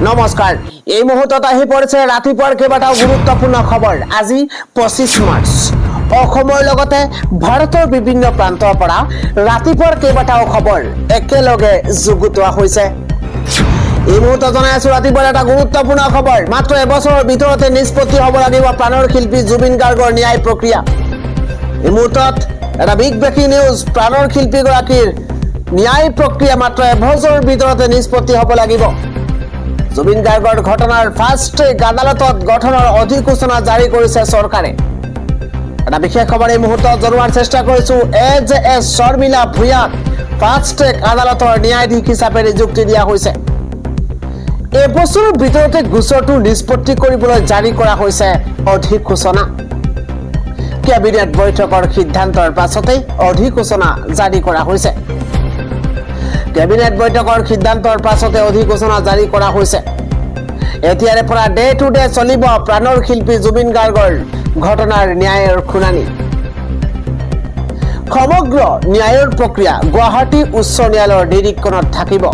নমস্কাৰ এই মুহূৰ্তত আহি পৰিছে ৰাতিপুৱাৰ কেইবাটাও গুৰুত্বপূৰ্ণ খবৰ আজি 25 মাৰ্চ অসমৰ লগতে ভাৰতৰ বিভিন্ন প্ৰান্তৰ পৰা ৰাতিপুৱাৰ কেইবাটাও খবৰ একেলগে যুগুতোৱা হৈছে এই মুহূৰ্তত জনাই আছো ৰাতিপুৱাৰ এটা গুৰুত্বপূৰ্ণ খবৰ মাত্ৰ এবছৰৰ ভিতৰতে নিষ্পত্তি হ'ব লাগিব প্ৰাণৰ শিল্পী জুবিন গাৰ্গৰ ন্যায় প্ৰক্ৰিয়া এই মুহূৰ্তত এটা বিগ ব্ৰেকিং নিউজ প্ৰাণৰ শিল্পী গৰাকীৰ ন্যায় প্ৰক্ৰিয়া মাত্ৰ এবছৰৰ ভিতৰতে নিষ্পত্তি হ'ব লাগিব জুবিন গাৰ্গৰ ঘটনাৰ ফাষ্ট ট্ৰেক আদালতত গঠনৰ অধিসূচনা জাৰি কৰিছে চৰকাৰে এটা বিশেষ খবৰ এই মুহূৰ্তত জনোৱাৰ চেষ্টা কৰিছো এজএছ শৰ্মিলা ভূঞাক ফাষ্ট ট্ৰেক আদালতৰ ন্যায়াধীশ হিচাপে নিযুক্তি দিয়া হৈছে এবছৰৰ ভিতৰতে গোচৰটো নিষ্পত্তি কৰিবলৈ জাৰি কৰা হৈছে অধিসূচনা কেবিনেট বৈঠকৰ সিদ্ধান্তৰ পাছতে অধিসূচনা জাৰি কৰা হৈছে কেবিনেট বৈঠকৰ সিদ্ধান্তৰ পাছতে অধিসূচনা জাৰি কৰা হৈছে এতিয়াৰে পৰা ডে টু ডে চলিব প্ৰাণৰ শিল্পী জুবিন গাৰ্গৰ ঘটনাৰ ন্যায়ৰ শুনানি সমগ্ৰ ন্যায়ৰ প্ৰক্ৰিয়া গুৱাহাটী উচ্চ ন্যায়ালয়ৰ নিৰীক্ষণত থাকিব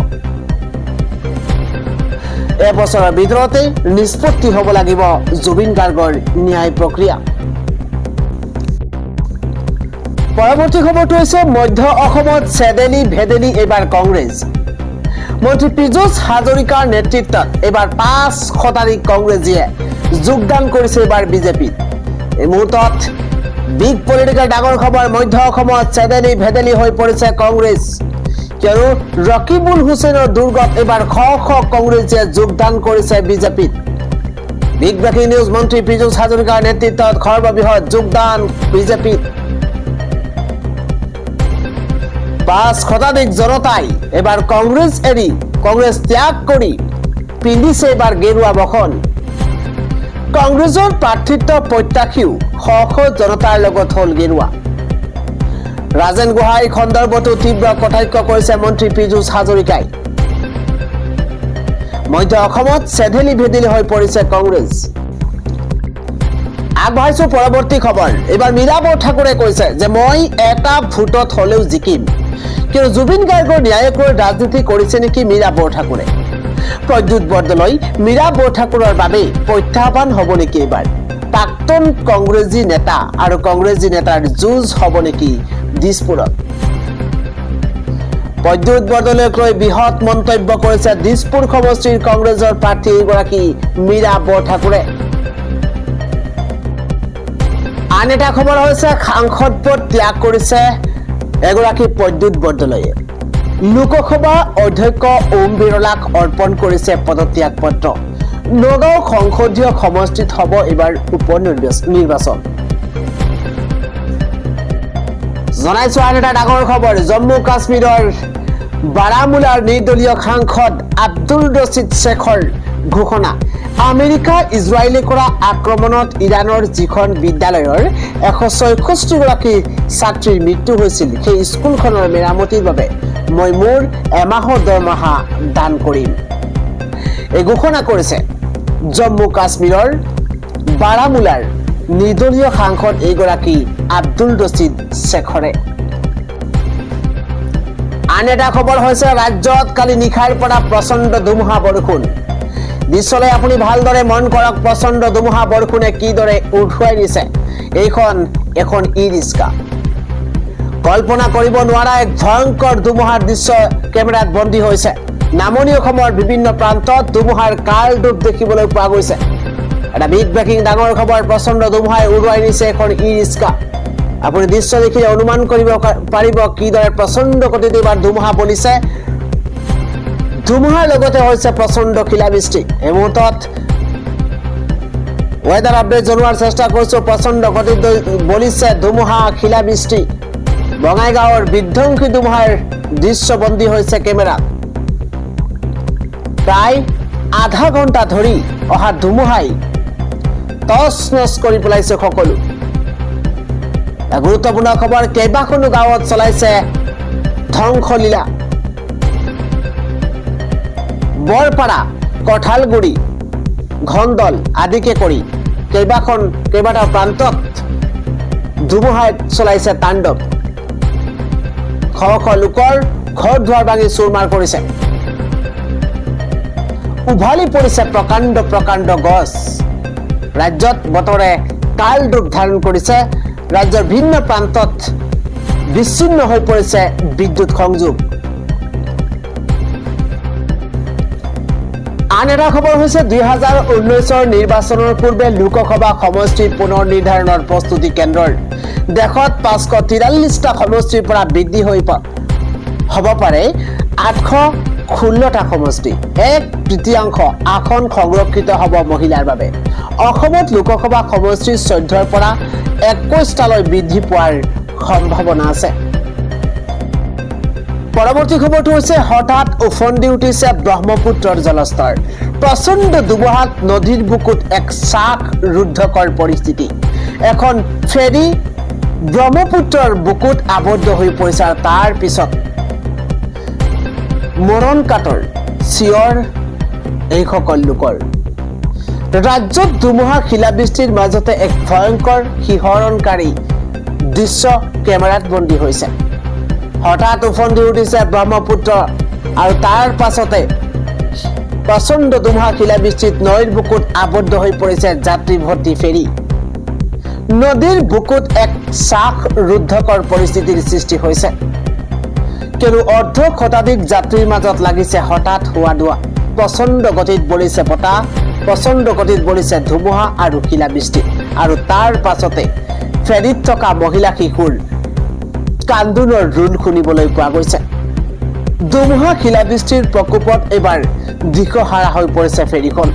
এবছৰৰ ভিতৰতে নিষ্পত্তি হ'ব লাগিব জুবিন গাৰ্গৰ ন্যায় প্ৰক্ৰিয়া পৰৱৰ্তী খবৰটো হৈছে মধ্য অসমত চেডেলি ভেদেলি এবাৰ কংগ্ৰেছ মন্ত্ৰী পীযুষ হাজৰিকাৰ নেতৃত্বত এবাৰ 5 শতাধিক কংগ্ৰেছীয়ে যোগদান কৰিছে এবাৰ বিজেপিত এই মুহূৰ্তত বিগ পলিটিকেল ডাঙৰ খবৰ মধ্য অসমত চেডেলি ভেদেলি হৈ পৰিছে কংগ্ৰেছ কিয়নো ৰকিবুল হুছেইনৰ দুৰ্গত এবাৰ শ কংগ্ৰেছীয়ে যোগদান কৰিছে বিজেপিত বিগ ব্ৰেকিং নিউজ মন্ত্ৰী পীযুষ হাজৰিকাৰ নেতৃত্বত সৰ্ববৃহৎ যোগদান বিজেপিত 5 শতাধিক জনতাই এবাৰ কংগ্ৰেছ এৰি কংগ্ৰেছ ত্যাগ কৰি পিন্ধিছে এবাৰ গেৰুৱা বসন কংগ্ৰেছৰ প্ৰাৰ্থিত্ব প্ৰত্যাশীও শ জনতাৰ লগত হল গেৰুৱা ৰাজেন গোহাঁই সন্দৰ্ভতো তীব্ৰ কটাক্ষ কৰিছে মন্ত্ৰী পীযুষ হাজৰিকাই মধ্য অসমত চেডেলি ভেদেলি হৈ পৰিছে কংগ্ৰেছ আগবাঢ়িছো পৰৱৰ্তী খবৰ এবাৰ মীৰা ঠাকুৰে কৈছে যে মই এটা ভোটত হলেও জিকিম কিন্তু জুবিন গাৰ্গৰ ন্যায়ক লৈ ৰাজনীতি কৰিছে নেকি মীৰা ঠাকুৰে প্ৰদ্যুৎ বৰদলৈ মীৰা ঠাকুৰৰ বাবে প্ৰত্যাহ্বান হ'ব নেকি এবাৰ প্ৰাক্তন কংগ্ৰেছী নেতা আৰু কংগ্ৰেছী নেতাৰ যুঁজ হ'ব নেকি দিছপুৰত প্ৰদ্যুৎ বৰদলৈক লৈ বৃহৎ মন্তব্য কৰিছে দিছপুৰ সমষ্টিৰ কংগ্ৰেছৰ প্ৰাৰ্থী এগৰাকী মীৰা ঠাকুৰে আন এটা খবৰ হৈছে সাংসদ পদ ত্যাগ কৰিছে এগৰাকী প্ৰদ্যুৎ বৰদলৈয়ে লোকসভা অধ্যক্ষ ওম বিৰলাক অৰ্পণ কৰিছে পদত্যাগ পত্ৰ নগাঁও সংসদীয় সমষ্টিত হ'ব এবাৰ উপ নিৰ্বাচন জনাইছো আন এটা ডাঙৰ খবৰ জম্মু কাশ্মীৰৰ বাৰামুলাৰ নিৰ্দলীয় সাংসদ আব্দুল ৰছিদ শ্বেখৰ ঘোষণা আমেৰিকা ইজৰাইলে কৰা আক্ৰমণত ইৰাণৰ যিখন বিদ্যালয়ৰ 164 গৰাকী ছাত্ৰীৰ মৃত্যু হৈছিল সেই স্কুলখনৰ মেৰামতিৰ বাবে মই মোৰ এমাহৰ দৰমহা দান কৰিম এই ঘোষণা কৰিছে জম্মু কাশ্মীৰৰ বাৰামুলাৰ নিৰ্দলীয় সাংসদ এইগৰাকী আব্দুল ৰছিদ শ্বেখৰে আন এটা খবৰ হৈছে ৰাজ্যত কালি নিশাৰ পৰা প্ৰচণ্ড ধুমুহা বৰষুণ দৃশ্যলৈ আপুনি ভালদৰে মন কৰক প্ৰচণ্ড ধুমুহা বৰষুণে কিদৰে উঠুৱাই নিছে এখন ই ৰিক্সা কল্পনা কৰিব নোৱাৰা এক ভয়ংকৰ ধুমুহাৰ দৃশ্য কেমেৰাত বন্দী হৈছে নামনি অসমৰ বিভিন্ন প্ৰান্তত ধুমুহাৰ কাল ৰূপ দেখিবলৈ পোৱা গৈছে এটা বিগ ব্ৰেকিং ডাঙৰ খবৰ প্ৰচণ্ড ধুমুহাই উৰুৱাই নিছে এখন ই ৰিক্সা আপুনি দৃশ্য দেখি অনুমান কৰিব পাৰিব কিদৰে প্ৰচণ্ড গতিত এবাৰ ধুমুহা বলিছে ধুমুহাৰ লগতে হৈছে প্ৰচণ্ড শিলাবৃষ্টি এই মুহূৰ্তত ৱেডাৰ আপডেট জনোৱাৰ চেষ্টা কৰিছো প্ৰচণ্ড গতিত বলিছে ধুমুহা শিলাবৃষ্টি বঙাইগাঁৱৰ বিধ্বংসী ধুমুহাৰ দৃশ্যবন্দী হৈছে কেমেৰাত প্ৰায় আধা ঘণ্টা ধৰি অহা ধুমুহাই তছ নছ কৰি পেলাইছে সকলো গুৰুত্বপূৰ্ণ খবৰ কেইবাখনো গাঁৱত চলাইছে ধ্বংসলীলা বৰপাৰা কঠালগুৰি ঘন্দল আদিকে কৰি কেইবাটাও প্ৰান্তত ধুমুহাই চলাইছে তাণ্ডৱ শ লোকৰ ঘৰ দুৱাৰ ভাঙি চুৰমাৰ কৰিছে উভালি পৰিছে প্ৰকাণ্ড প্ৰকাণ্ড গছ ৰাজ্যত বতৰে কাল ৰূপ ধাৰণ কৰিছে ৰাজ্যৰ ভিন্ন প্ৰান্তত বিচ্ছিন্ন হৈ পৰিছে বিদ্যুৎ সংযোগ আন এটা খবৰ হৈছে 2019 নিৰ্বাচনৰ পূৰ্বে লোকসভা সমষ্টিৰ পুনৰ নিৰ্ধাৰণৰ প্ৰস্তুতি কেন্দ্ৰৰ দেশত 543টা সমষ্টিৰ পৰা বৃদ্ধি হৈ হ'ব পাৰে 816টা সমষ্টি 1/3 আসন সংৰক্ষিত হ'ব মহিলাৰ বাবে অসমত লোকসভা সমষ্টি 14ৰ পৰা 21টালৈ বৃদ্ধি পোৱাৰ সম্ভাৱনা আছে পৰৱৰ্তী খবৰটো হৈছে হঠাৎ উফন্দি উঠিছে ব্ৰহ্মপুত্ৰৰ জলস্তৰ প্ৰচণ্ড দুবহাত নদীৰ বুকুত এক চাক ৰুদ্ধকৰ পৰিস্থিতি এখন ফেৰী ব্ৰহ্মপুত্ৰৰ বুকুত আবদ্ধ হৈ পৰিছে আৰু তাৰ পিছত মৰণ কাতৰ চিঞৰ এইসকল লোকৰ ৰাজ্যত ধুমুহা শিলাবৃষ্টিৰ মাজতে এক ভয়ংকৰ শিহৰণকাৰী দৃশ্য কেমেৰাত বন্দী হৈছে হঠাৎ উফন্দি উঠিছে ব্ৰহ্মপুত্ৰ আৰু তাৰ পাছতে প্ৰচণ্ড ধুমুহা শিলাবৃষ্টিত নৈৰ বুকুত আবদ্ধ হৈ পৰিছে যাত্ৰী ভৰ্তি ফেৰী নদীৰ বুকুত এক চাক ৰুদ্ধকৰ পৰিস্থিতিৰ সৃষ্টি হৈছে কিয়নো অৰ্ধ শতাধিক যাত্ৰীৰ মাজত লাগিছে হঠাৎ হোৱা দোৱা প্ৰচণ্ড গতিত বলিছে বতাহ প্ৰচণ্ড গতিত বলিছে ধুমুহা আৰু শিলাবৃষ্টি আৰু তাৰ পাছতে ফেৰীত থকা মহিলা শিশুৰ কান্দোনৰ ৰোল শুনিবলৈ পোৱা গৈছে ধুমুহা শিলাবৃষ্টিৰ প্ৰকোপত এবাৰ দিশহাৰা হৈ পৰিছে ফেৰীখন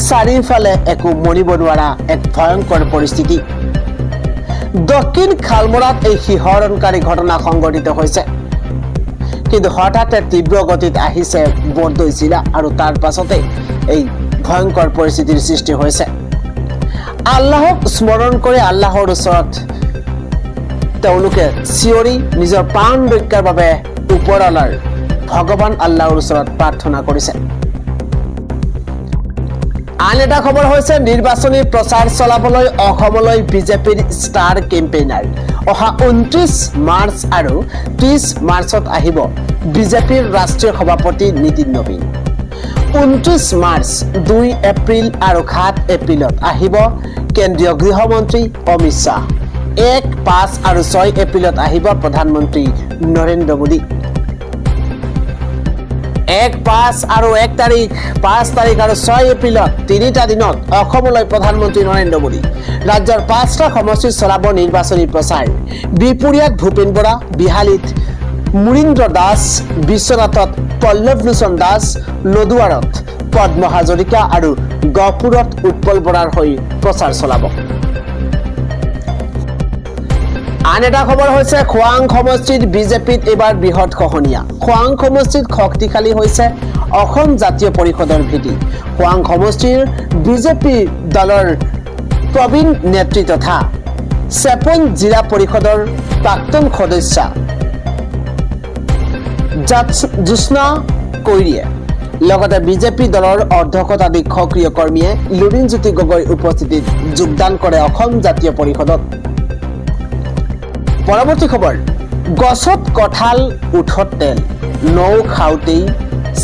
চাৰিওফালে একো মনিব নোৱাৰা এক ভয়ংকৰ পৰিস্থিতি দক্ষিণ খালমৰাত এই শিহৰণকাৰী ঘটনা সংঘটিত হৈছে কিন্তু হঠাতে তীব্ৰ গতিত আহিছে বৰদৈ জিলা আৰু তাৰ পাছতে এই ভয়ংকৰ পৰিস্থিতিৰ সৃষ্টি হৈছে আল্লাহক স্মৰণ কৰি আল্লাহৰ ওচৰত তেওঁলোকে চিঞৰি নিজৰ প্ৰাণ ৰক্ষাৰ বাবে ওপৰৱালাৰ ভগৱান আল্লাহৰ ওচৰত প্ৰাৰ্থনা কৰিছে আন এটা খবৰ হৈছে নিৰ্বাচনী প্ৰচাৰ চলাবলৈ অসমলৈ বিজেপিৰ ষ্টাৰ কেম্পেইনাৰ অহা 29 মাৰ্চ আৰু 30 মাৰ্চত আহিব বিজেপিৰ ৰাষ্ট্ৰীয় সভাপতি নীতিন নবীন 29 মাৰ্চ 2 এপ্ৰিল আৰু 7 এপ্ৰিলত আহিব কেন্দ্ৰীয় গৃহমন্ত্ৰী অমিত শ্বাহ 1, 5 আৰু 6 এপ্ৰিলত আহিব প্ৰধানমন্ত্ৰী নৰেন্দ্ৰ মোদী 1, 5 আৰু 1 তাৰিখ 5 তাৰিখ আৰু 6 এপ্ৰিলত তিনিটা দিনত অসমলৈ প্ৰধানমন্ত্ৰী নৰেন্দ্ৰ মোদী ৰাজ্যৰ 5টা সমষ্টিত চলাব নিৰ্বাচনী প্ৰচাৰ বিপুৰীয়াত ভূপেন বৰা বিহালীত মুৰীন্দ্ৰ দাস বিশ্বনাথত পল্লৱ লোচন দাস লদুৱাৰত পদ্ম হাজৰিকা আৰু গহপুৰত উৎপল বৰাৰ হৈ প্ৰচাৰ চলাব আন এটা খবৰ হৈছে খোৱাং সমষ্টিত বিজেপিত এবাৰ বৃহৎ খহনীয়া খোৱাং সমষ্টিত শক্তিশালী হৈছে অসম জাতীয় পৰিষদৰ ভেটি খোৱাং সমষ্টিৰ বিজেপি দলৰ প্ৰবীণ নেত্ৰী তথা চেপন জিলা পৰিষদৰ প্ৰাক্তন সদস্য জ্যোৎস্না কৈৰীয়ে লগতে বিজেপি দলৰ অৰ্ধশতাধিক সক্ৰিয় কৰ্মীয়ে লুৰিণজ্যোতি গগৈৰ উপস্থিতিত যোগদান কৰে অসম জাতীয় পৰিষদত পৰৱৰ্তী খবৰ গছত কঁঠাল উঠত তেল নৌ খাওঁতেই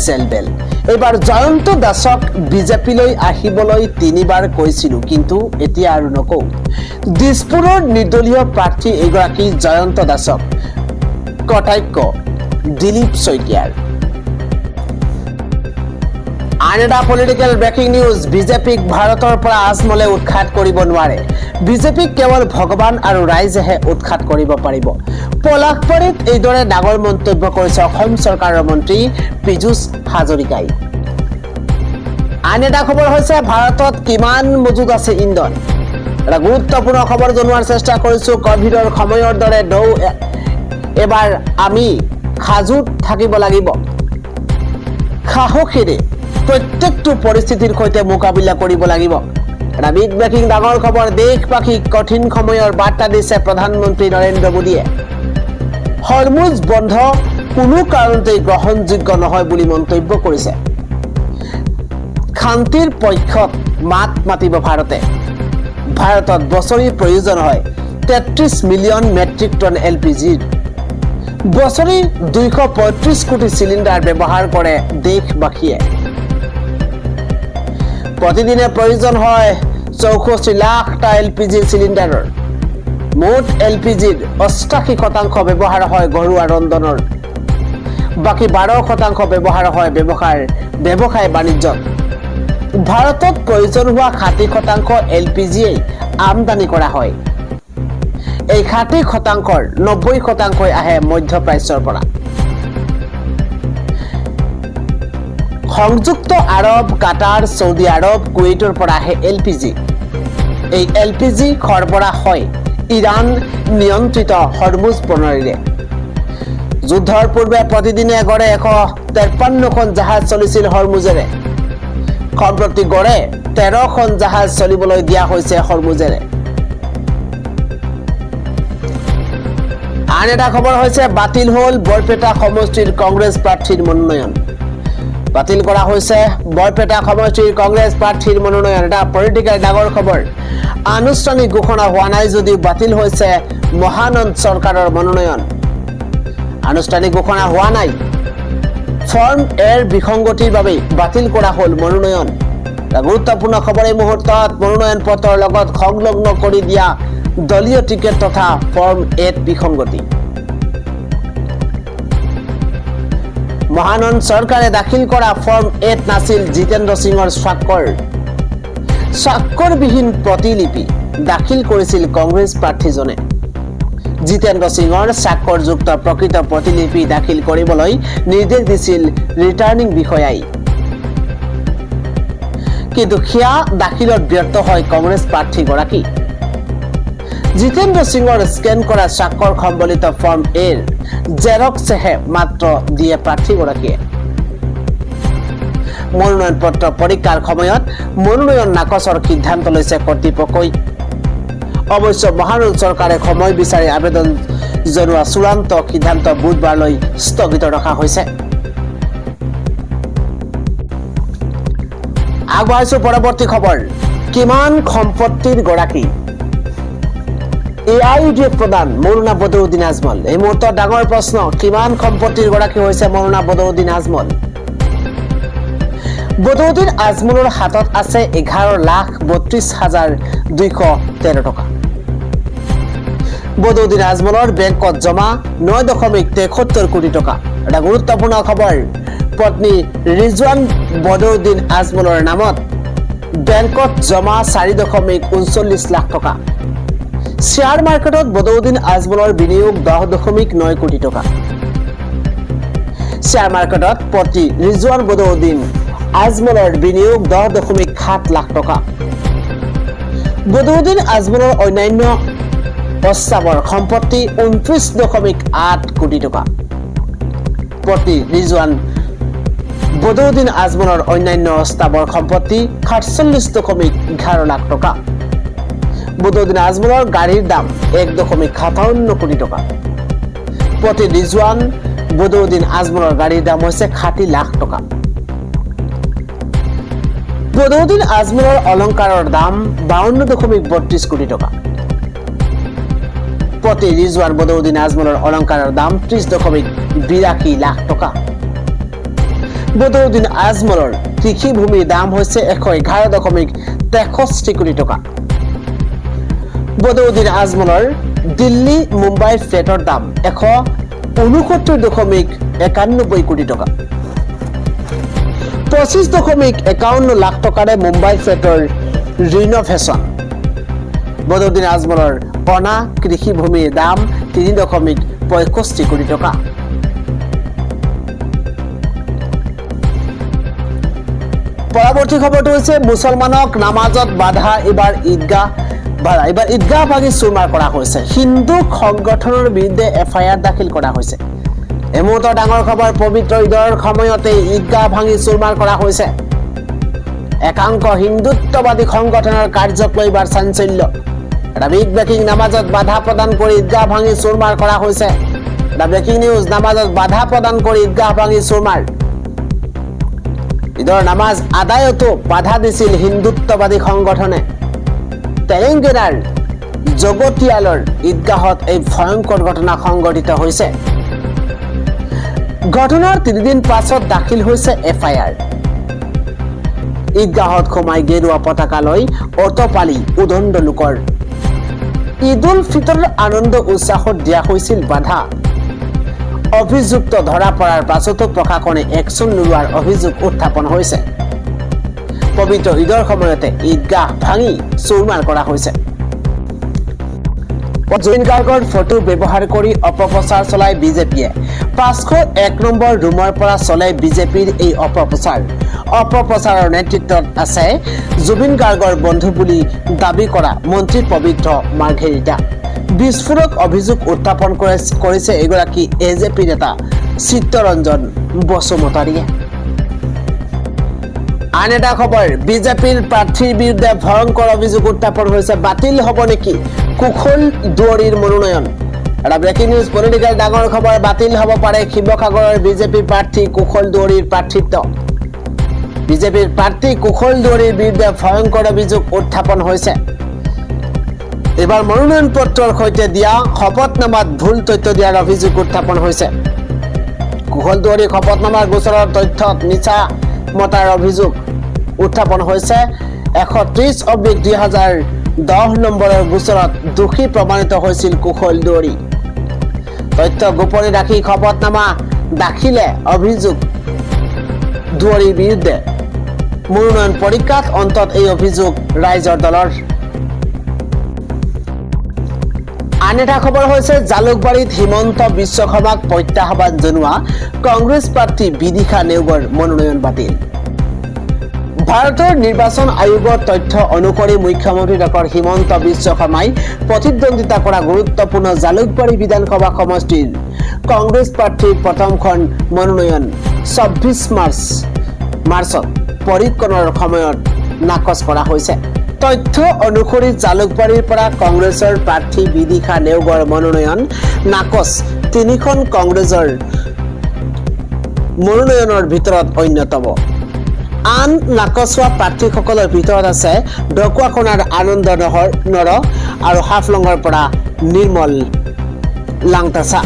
চেলবেল এইবাৰ জয়ন্ত দাসক বিজেপিলৈ আহিবলৈ 3বাৰ কৈছিলো কিন্তু এতিয়া আৰু নকওঁ দিছপুৰৰ নিৰ্দলীয় প্ৰাৰ্থী এগৰাকী জয়ন্ত দাসক কটাক্ষ দিলীপ শইকীয়াৰ আন এটা পলিটিকেল ব্ৰেকিং নিউজ বিজেপিক ভাৰতৰ পৰা আজমলে উৎখাত কৰিব নোৱাৰে বিজেপিক কেৱল ভগৱান আৰু ৰাইজেহে উৎখাত কৰিব পাৰিব পলাশবাৰীত এইদৰে ডাঙৰ মন্তব্য কৰিছে অসম চৰকাৰৰ মন্ত্ৰী পীযুষ হাজৰিকাই আন এটা খবৰ হৈছে ভাৰতত কিমান মজুত আছে ইন্ধন এটা গুৰুত্বপূৰ্ণ খবৰ জনোৱাৰ চেষ্টা কৰিছো কভিডৰ সময়ৰ দৰে এবাৰ আমি সাজুত থাকিব লাগিব সাহসেৰে প্ৰত্যেকটো পৰিস্থিতিৰ সৈতে মোকাবিলা কৰিব লাগিব এটা বিগ ব্ৰেকিং ডাঙৰ খবৰ দেশবাসীক কঠিন সময়ৰ বাৰ্তা দিছে প্ৰধানমন্ত্ৰী নৰেন্দ্ৰ মোদীয়ে হৰমুজ বন্ধ কোনো কাৰণতে গ্ৰহণযোগ্য নহয় বুলি মন্তব্য কৰিছে শান্তিৰ পক্ষত মাত মাতিব ভাৰতে ভাৰতত বছৰি প্ৰয়োজন হয় 33 মিলিয়ন মেট্ৰিক টন এলপিজিৰ বছৰি 235 কোটি সিলিন্ডাৰ ব্যৱহাৰ কৰে দেশবাসীয়ে প্ৰতিদিনে প্ৰয়োজন হয় 64 লাখটা LPG চিলিণ্ডাৰৰ। মুঠ LPGৰ 88% ব্যৱহাৰ হয় ঘৰুৱা ৰন্ধনৰ, বাকী 12% ব্যৱহাৰ হয় ব্যৱসায় বাণিজ্যত। ভাৰতত প্ৰয়োজন হোৱা 60% LPGয়ে আমদানি কৰা হয়। এই 60%ৰ 90% আহে মধ্যপ্ৰাচ্যৰ পৰা। সংযুক্ত আৰব, কাটাৰ, ছৌদি আৰব, কুৱেইটৰ পৰা আহে LPG। এই LPG সৰবৰাহ হয় ইৰাণ নিয়ন্ত্ৰিত হৰমুজ প্ৰণালীৰে। যুদ্ধৰ পূৰ্বে প্ৰতিদিনে গড়ে 153খন জাহাজ চলিছিল হৰমুজেৰে। সম্প্ৰতি গড়ে 13খন জাহাজ চলিবলৈ দিয়া হৈছে হৰমুজেৰে। আন এটা খবৰ হৈছে বাতিল হ'ল বৰপেটা সমষ্টিৰ কংগ্ৰেছ প্ৰাৰ্থীৰ মনোনয়ন। বাতিল কৰা হৈছে বৰপেটা সমষ্টিৰ কংগ্ৰেছ প্ৰাৰ্থীৰ মনোনয়ন। এটা পলিটিকেল ডাঙৰ খবৰ। আনুষ্ঠানিক ঘোষণা হোৱা নাই যদিও বাতিল হৈছে মহানন্দ চৰকাৰৰ মনোনয়ন। আনুষ্ঠানিক ঘোষণা হোৱা নাই। ফৰ্ম এৰ বিসংগতিৰ বাবে বাতিল কৰা হ'ল মনোনয়ন। গুৰুত্বপূৰ্ণ খবৰ এই মুহূৰ্তত। মনোনয়ন পত্ৰৰ লগত সংলগ্ন কৰি দিয়া দলীয় টিকেট তথা ফৰ্ম এত বিসংগতি। মহানন্দ চৰকাৰে দাখিল কৰা ফৰ্ম এত নাছিল জিতেন্দ্ৰ সিঙৰ স্বাক্ষৰবিহীন প্ৰতিলিপি দাখিল কৰিছিল কংগ্ৰেছ প্ৰাৰ্থীজনে। জিতেন্দ্ৰ সিঙৰ স্বাক্ষৰযুক্ত প্ৰকৃত প্ৰতিলিপি দাখিল কৰিবলৈ নিৰ্দেশ দিছিল ৰিটাৰ্ণিং বিষয়াই। কিন্তু সেয়া দাখিলত ব্যৰ্থ হয় কংগ্ৰেছ প্ৰাৰ্থীগৰাকী। জিতেন্দ্ৰ সিঙৰ স্কেন কৰা স্বাক্ষৰ সম্বলিত ফৰ্ম এৰ জেৰক্সহে মাত্ৰ দিয়ে প্ৰাৰ্থীগৰাকীয়ে। মনোনয়ন পত্ৰ পৰীক্ষাৰ সময়ত মনোনয়ন নাকচৰ সিদ্ধান্ত লৈছে কৰ্তৃপক্ষই। অৱশ্যে মহানন্দ চৰকাৰে সময় বিচাৰি আবেদন জনোৱা চূড়ান্ত সিদ্ধান্ত বুধবাৰলৈ স্থগিত ৰখা হৈছে। আগবাঢ়িছো পৰৱৰ্তী খবৰ। কিমান সম্পত্তিৰ গৰাকী? AIUDF প্ৰধান মৌলানা বদৰুদ্দিন আজমল। এই মুহূৰ্তত ডাঙৰ প্ৰশ্ন, কিমান সম্পত্তিৰ গৰাকী হৈছে মৌলানা বদৰুদ্দিন আজমল? বদৰুদ্দিন আজমলৰ হাতত আছে 11,32,213 টকা। বদৰুদ্দিন আজমলৰ বেংকত জমা 9.73 কোটি টকা। এটা গুৰুত্বপূৰ্ণ খবৰ। পত্নী ৰিজৱান বদৰুদ্দিন আজমলৰ নামত বেংকত জমা 4.39 লাখ টকা। শ্বেয়াৰ মাৰ্কেটত বদৰুদ্দিন আজমলৰ বিনিয়োগ 10.9 কোটি টকা। শ্বেয়াৰ মাৰ্কেটত পত্নী ৰিজৱান বদৰুদ্দিন আজমলৰ বিনিয়োগ 10.7 লাখ টকা। বদৰুদ্দিন আজমলৰ অন্যান্য অস্থাৱৰ সম্পত্তি 29.8 কোটি টকা। পত্নী ৰিজৱান বদৰুদ্দিন আজমলৰ অন্যান্য অস্থাৱৰ সম্পত্তি 47.11 লাখ টকা। বদৰুদ্দিন আজমলৰ গাড়ীৰ দাম 1.57 কোটি টকা। পত্নী ৰিজৱান বদৰুদ্দিন আজমলৰ গাড়ীৰ দাম হৈছে 60 লাখ টকা। বদৰুদ্দিন আজমলৰ অলংকাৰৰ দাম 52.32 কোটি টকা। পত্নী ৰিজৱান বদৰুদ্দিন আজমলৰ অলংকাৰৰ দাম 30.82 লাখ টকা। বদৰুদ্দিন আজমলৰ কৃষিভূমিৰ দাম হৈছে 111.63 কোটি টকা। বদৰুদ্দিন আজমলৰ দিল্লী মুম্বাই ফ্লেটৰ দাম 169.91 কোটি টকা। 25.51 লাখ টকাৰে মুম্বাই ফ্লেটৰ ৰিন'ভেশ্যন। বদৰুদ্দিন আজমলৰ অনা কৃষিভূমিৰ দাম 3.65 কোটি টকা। পৰৱৰ্তী খবৰটো হৈছে মুছলমানক নামাজত বাধা। এইবাৰ ঈদগাহ ভাঙি চুৰমাৰ কৰা হৈছে। হিন্দু সংগঠনৰ বিৰুদ্ধে FIR দাখিল কৰা হৈছে। এই মুহূৰ্তৰ ডাঙৰ খবৰ। পবিত্ৰ ঈদৰ সময়তে ঈদগাহ ভাঙি চুৰমাৰ কৰা হৈছে। একাংশ হিন্দুত্ববাদী সংগঠনৰ কাৰ্যক লৈ এইবাৰ চাঞ্চল্য। এটা বিগ ব্ৰেকিং। নামাজত বাধা প্ৰদান কৰি ঈদগাহ ভাঙি চুৰমাৰ কৰা হৈছে। এটা ব্ৰেকিং নিউজ। নামাজত বাধা প্ৰদান কৰি ঈদগাহ ভাঙি চুৰমাৰ। ঈদৰ নামাজ আদায়তো বাধা দিছিল হিন্দুত্ববাদী সংগঠনে। তেলেংগানাৰ জগতিয়ালৰ ঈদগাহত এই ভয়ংকৰ ঘটনা সংঘটিত হৈছে। ঘটনাৰ 3 দিন পাছত দাখিল হৈছে FIR। ঈদগাহত সোমাই গেৰুৱা পতাকা লৈ অটপালি উদণ্ড লোকৰ ঈদ উল ফিতৰৰ আনন্দ উৎসাহত দিয়া হৈছিল বাধা অভিযুক্ত ধৰা পৰাৰ পাছতো প্ৰশাসনে একশ্যন নোলোৱাৰ অভিযোগ উত্থাপন হৈছে পবিত্ৰ ঈদৰ সময়তে ঈদগাহ ভাঙি চুৰমাৰ কৰা হৈছে জুবিন গাৰ্গৰ ফটো ব্যৱহাৰ কৰি অপপ্ৰচাৰ চলাই বিজেপিয়ে 501 নম্বৰ ৰুমৰ পৰা চলে বিজেপিৰ এই অপপ্ৰচাৰৰ নেতৃত্বত আছে জুবিন গাৰ্গৰ বন্ধু বুলি দাবী কৰা মন্ত্ৰী পবিত্ৰ মাৰ্ঘেৰিটা বিস্ফোৰক অভিযোগ উত্থাপন কৰিছে এগৰাকী এজেপি নেতা চিত্তৰঞ্জন বসুমতাৰীয়ে আন এটা খবৰ বিজেপিৰ প্ৰাৰ্থীৰ বিৰুদ্ধে ভয়ংকৰ অভিযোগ উত্থাপন হৈছে বাতিল হ'ব নেকি কুশল দুৱৰীৰ মনোনয়ন এটা ব্ৰেকিং নিউজ পলিটিকেল ডাঙৰ খবৰ বাতিল হ'ব পাৰে শিৱসাগৰৰ বিজেপি প্ৰাৰ্থী কুশল দুৱৰীৰ প্ৰাৰ্থিত্ব বিজেপিৰ প্ৰাৰ্থী কুশল দুৱৰীৰ বিৰুদ্ধে ভয়ংকৰ অভিযোগ উত্থাপন হৈছে এবাৰ মনোনয়ন পত্ৰৰ সৈতে দিয়া শপতনামাত ভুল তথ্য দিয়াৰ অভিযোগ উত্থাপন হৈছে কুশল দুৱৰীৰ শপতনামাৰ গোচৰৰ তথ্যত মিছা মতাৰ অভিযোগ উত্থাপন হৈছে 130/2010 নম্বৰৰ গোচৰত দোষী প্ৰমাণিত হৈছিল কুশল দুৱৰী তথ্য গোপনে ৰাখি শপতনামা দাখিলে অভিযোগ দুৱৰীৰ বিৰুদ্ধে মনোনয়ন পৰীক্ষাত অন্তত এই অভিযোগ ৰাইজৰ দলৰ আন এটা খবৰ হৈছে জালুকবাৰীত হিমন্ত বিশ্ব শৰ্মাক প্ৰত্যাহ্বান জনোৱা কংগ্ৰেছ প্ৰাৰ্থী বিদিশা নেওগৰ মনোনয়ন বাতিল ভাৰতৰ নিৰ্বাচন আয়োগৰ তথ্য অনুসৰি মুখ্যমন্ত্ৰী ডক্টৰ হিমন্ত বিশ্ব শৰ্মাই প্ৰতিদ্বন্দ্বিতা কৰা গুৰুত্বপূৰ্ণ জালুকবাৰী বিধানসভা সমষ্টিৰ কংগ্ৰেছ প্ৰাৰ্থীৰ প্ৰথমখন মনোনয়ন 24 মাৰ্চত পৰীক্ষণৰ সময়ত নাকচ কৰা হৈছে তথ্য অনুসৰি জালুকবাৰীৰ পৰা কংগ্ৰেছৰ প্ৰাৰ্থী বিদিশা নেওগৰ মনোনয়ন নাকচ তিনিখন কংগ্ৰেছৰ মনোনয়নৰ ভিতৰত অন্যতম আন নাকচ হোৱা প্ৰাৰ্থীসকলৰ ভিতৰত আছে ঢকুৱাখনাৰ আনন্দ নৰ আৰু হাফলঙৰ পৰা নিৰ্মল লাংটাচা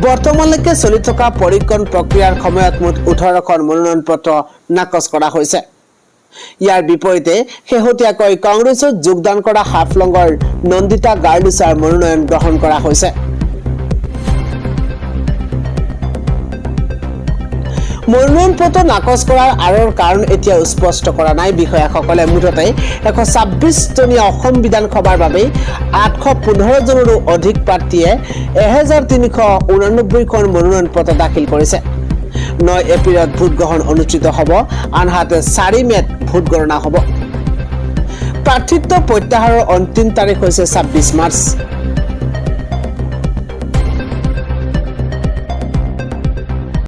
বৰ্তমানলৈকে চলি থকা পৰীক্ষণ প্ৰক্ৰিয়াৰ সময়ত মুঠ 18খন মনোনয়ন পত্ৰ নাকচ কৰা হৈছে ইয়াৰ বিপৰীতে শেহতীয়াকৈ কংগ্ৰেছত যোগদান কৰা হাফলঙৰ নন্দিতা গাৰ্লুচাৰ মনোনয়ন গ্ৰহণ কৰা হৈছে মনোনয়ন পত্ৰ নাকচ কৰাৰ আঁৰৰ কাৰণ এতিয়াও স্পষ্ট কৰা নাই বিষয়াসকলে মুঠতে 126 জনীয়া অসম বিধানসভাৰ বাবে 815 জনৰো অধিক প্ৰাৰ্থীয়ে 1389খন মনোনয়ন পত্ৰ দাখিল কৰিছে 9 এপ্ৰিলত ভোট গ্ৰহণ অনুষ্ঠিত হ'ব আনহাতে 4 মেত ভোট গণনা হ'ব প্ৰাৰ্থিত্ব প্ৰত্যাহাৰৰ অন্তিম তাৰিখ হৈছে 26 মাৰ্চ